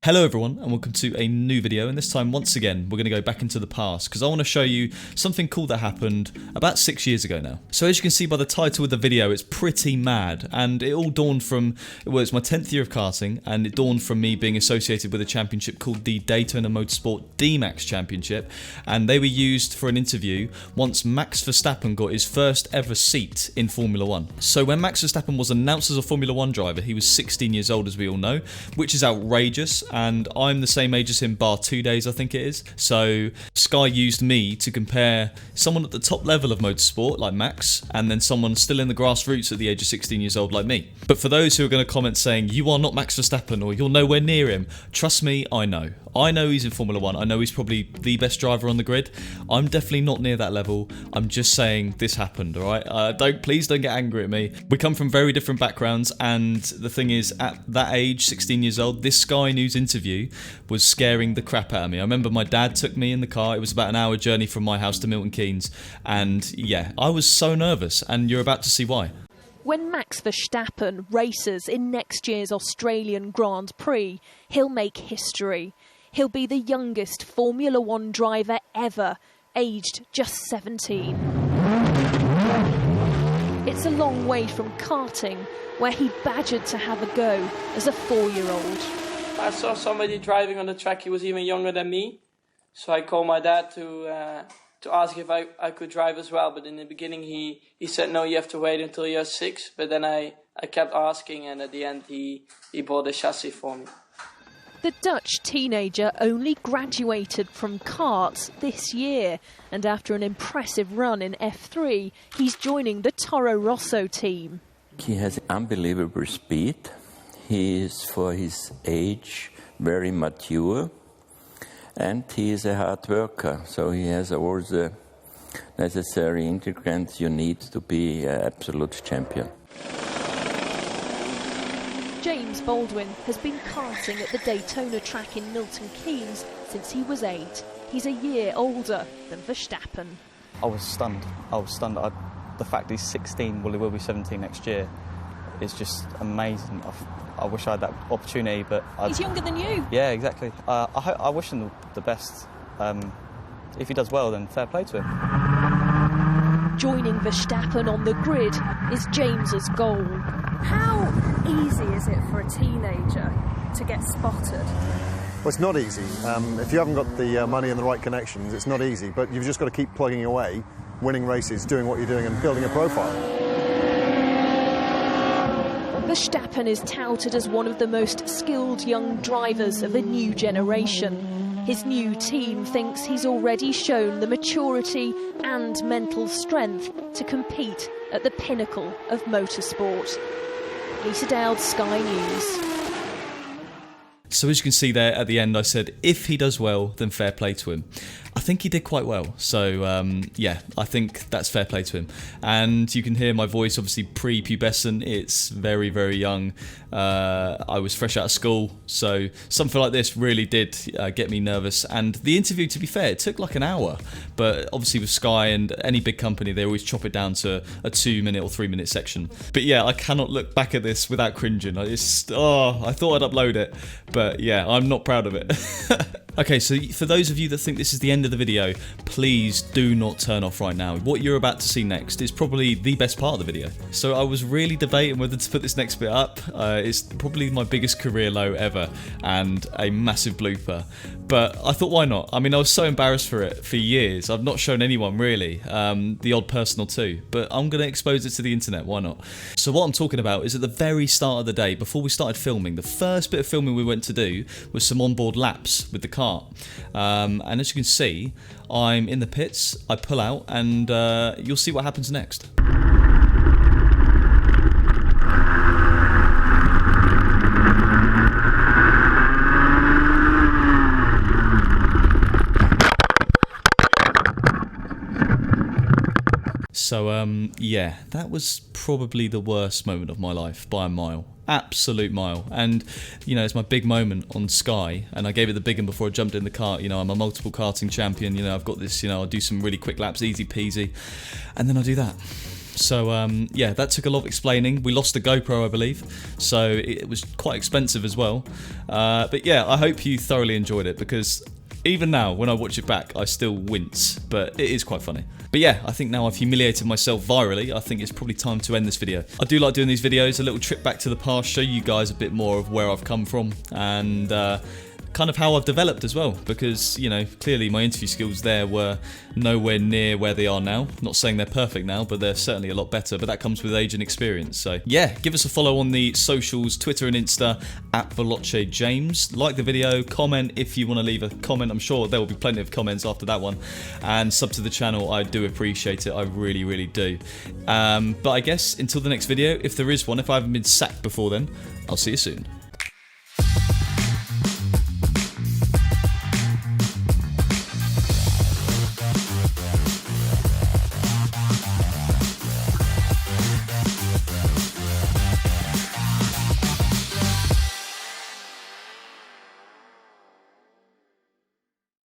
Hello everyone and welcome to a new video, and this time once again we're going to go back into the past because I want to show you something cool that happened about 6 years ago now. So as you can see by the title of the video, it's pretty mad, and it all dawned from, well, it's my 10th year of karting, and it dawned from me being associated with a championship called the Daytona Motorsport D-Max Championship, and they were used for an interview once Max Verstappen got his first ever seat in Formula 1. So when Max Verstappen was announced as a Formula 1 driver, he was 16 years old, as we all know, which is outrageous. And I'm the same age as him, bar 2 days I think it is. So Sky used me to compare someone at the top level of motorsport like Max and then someone still in the grassroots at the age of 16 years old like me. But for those who are going to comment saying you are not Max Verstappen or you're nowhere near him, trust me, I know. I know he's in Formula 1, I know he's probably the best driver on the grid. I'm definitely not near that level. I'm just saying this happened, alright? Please don't get angry at me. We come from very different backgrounds, and the thing is, at that age, 16 years old, this Sky News interview was scaring the crap out of me. I remember my dad took me in the car. It was about an hour journey from my house to Milton Keynes, and yeah, I was so nervous, and you're about to see why. When Max Verstappen races in next year's Australian Grand Prix, he'll make history. He'll be the youngest Formula 1 driver ever, aged just 17. It's a long way from karting, where he badgered to have a go as a 4-year-old. I saw somebody driving on the track. He was even younger than me, so I called my dad to ask if I could drive as well. But in the beginning he said no, you have to wait until you're 6. But then I kept asking, and at the end he bought a chassis for me. The Dutch teenager only graduated from karts this year, and after an impressive run in F3, he's joining the Toro Rosso team. He has unbelievable speed. He is, for his age, very mature, and he is a hard worker, so he has all the necessary ingredients you need to be an absolute champion. James Baldwin has been karting at the Daytona track in Milton Keynes since he was 8. He's a year older than Verstappen. I was stunned. The fact he's 16, well, he will be 17 next year, is just amazing. I wish I had that opportunity, but... He's younger than you. Yeah, exactly. I wish him the best. If he does well, then fair play to him. Joining Verstappen on the grid is James's goal. How easy is it for a teenager to get spotted? Well, it's not easy. If you haven't got the money and the right connections, it's not easy, but you've just got to keep plugging away, winning races, doing what you're doing and building a profile. Verstappen is touted as one of the most skilled young drivers of a new generation. His new team thinks he's already shown the maturity and mental strength to compete at the pinnacle of motorsport. Lisa Dowd, Sky News. So as you can see there at the end, I said if he does well, then fair play to him. I think he did quite well, so yeah, I think that's fair play to him. And you can hear my voice, obviously pre-pubescent, it's very, very young. I was fresh out of school, so something like this really did get me nervous. And the interview, to be fair, it took like an hour, but obviously with Sky and any big company, they always chop it down to a 2-minute or 3-minute section. But yeah, I cannot look back at this without cringing. I thought I'd upload it, but yeah, I'm not proud of it. Okay, so for those of you that think this is the end of the video, please do not turn off right now. What you're about to see next is probably the best part of the video. So I was really debating whether to put this next bit up. It's probably my biggest career low ever and a massive blooper. But I thought, why not? I mean, I was so embarrassed for it for years. I've not shown anyone really, the odd person or two. But I'm going to expose it to the internet, why not? So what I'm talking about is at the very start of the day, before we started filming, the first bit of filming we went to do was some onboard laps with the car. And as you can see, I'm in the pits, I pull out, and you'll see what happens next. So yeah, that was probably the worst moment of my life by a mile. Absolute mile. And you know, it's my big moment on Sky, and I gave it the big one before I jumped in the kart. You know, I'm a multiple karting champion, you know, I've got this, you know, I'll do some really quick laps, easy peasy, and then I do that. So yeah, that took a lot of explaining. We lost the GoPro, I believe, so it was quite expensive as well. But yeah, I hope you thoroughly enjoyed it, because even now, when I watch it back, I still wince, but it is quite funny. But yeah, I think now I've humiliated myself virally, I think it's probably time to end this video. I do like doing these videos, a little trip back to the past, show you guys a bit more of where I've come from, and kind of how I've developed as well, because, you know, clearly my interview skills there were nowhere near where they are now. Not saying they're perfect now, but they're certainly a lot better, but that comes with age and experience. So yeah, give us a follow on the socials, Twitter and Insta, @VeloceJames. Like the video, comment if you want to leave a comment. I'm sure there will be plenty of comments after that one, and sub to the channel. I do appreciate it, I really, really do. But I guess until the next video, if there is one, if I haven't been sacked before then, I'll see you soon.